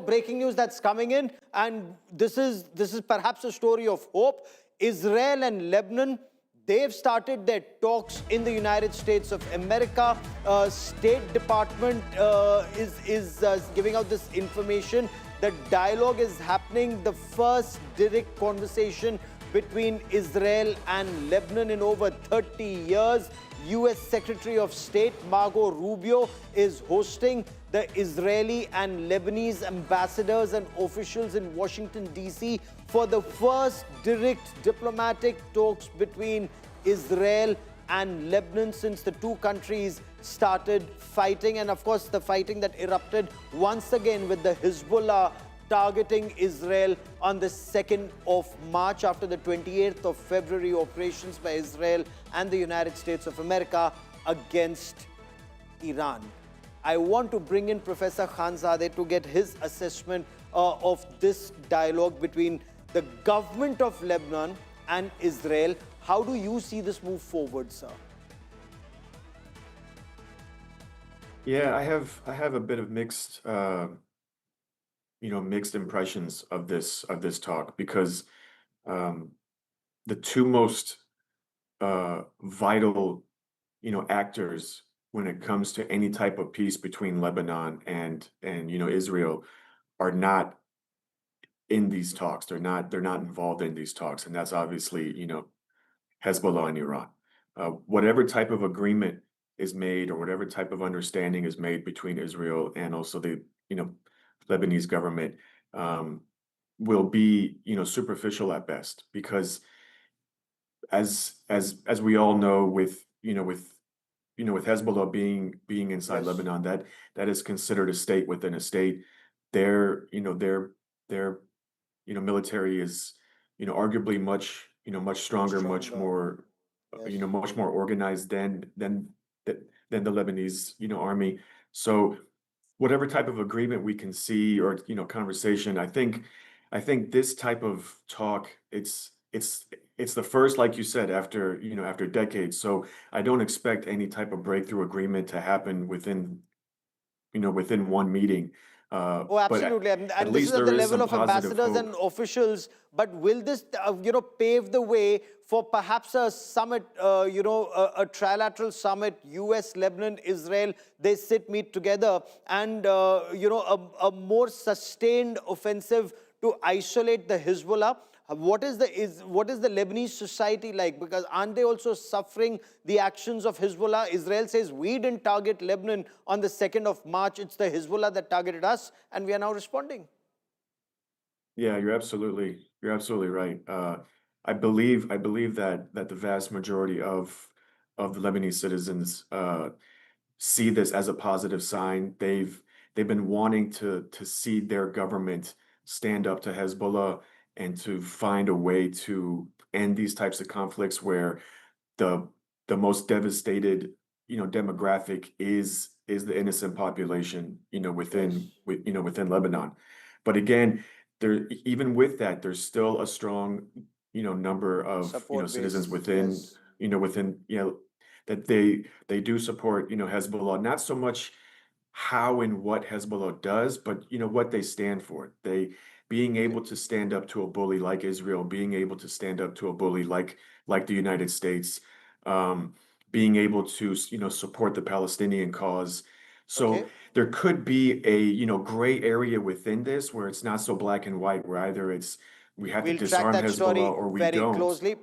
breaking news that's coming in, and this is perhaps a story of hope. Israel and Lebanon, they've started their talks in the United States of America. State Department is giving out this information. The dialogue is happening. The first direct conversation between Israel and Lebanon in over 30 years. U.S. Secretary of State Margot Rubio is hosting the Israeli and Lebanese ambassadors and officials in Washington, D.C. for the first direct diplomatic talks between Israel and Lebanon since the two countries started fighting. And of course, the fighting that erupted once again with the Hezbollah targeting Israel on the 2nd of March after the 28th of February operations by Israel and the United States of America against Iran. I want to bring in Professor Khanzadeh to get his assessment of this dialogue between the government of Lebanon and Israel. How do you see this move forward, sir? Yeah, I have a bit of mixed mixed impressions of this talk, because the two most vital actors when it comes to any type of peace between Lebanon and Israel are not in these talks. They're not involved in these talks, and that's obviously Hezbollah and Iran. Whatever type of agreement is made, or whatever type of understanding is made between Israel and also the Lebanese government, will be superficial at best, because as we all know, with Hezbollah being inside Yes. Lebanon, that is considered a state within a state. Their military is arguably much stronger, much Stronger. more Yes. much more organized than the Lebanese army. So whatever type of agreement we can see, or conversation, I think this type of talk, it's the first, like you said, after decades. So I don't expect any type of breakthrough agreement to happen within one meeting. Oh, But absolutely. at And this is least at there the is level some of positive ambassadors hope. and officials. But will this, pave the way for perhaps a summit, a trilateral summit, US, Lebanon, Israel, they meet together, and, a more sustained offensive to isolate the Hezbollah? What is the Lebanese society like? Because aren't they also suffering the actions of Hezbollah? Israel says we didn't target Lebanon on the 2nd of March. It's the Hezbollah that targeted us, and we are now responding. Yeah, you're absolutely right. I believe that the vast majority of the Lebanese citizens see this as a positive sign. They've been wanting to see their government stand up to Hezbollah and to find a way to end these types of conflicts, where the the most devastated demographic is the innocent population Yes. within Lebanon. But again, there, even with that, there's still a strong number of Support citizens base. within Yes. within that they do support Hezbollah, not so much how and what Hezbollah does, but what they stand for. They being Okay. able to stand up to a bully like Israel, being able to stand up to a bully like the United States, being able to support the Palestinian cause. So Okay. there could be a gray area within this, where it's not so black and white, where either it's we have to We'll track disarm that Hezbollah story or we very don't. closely.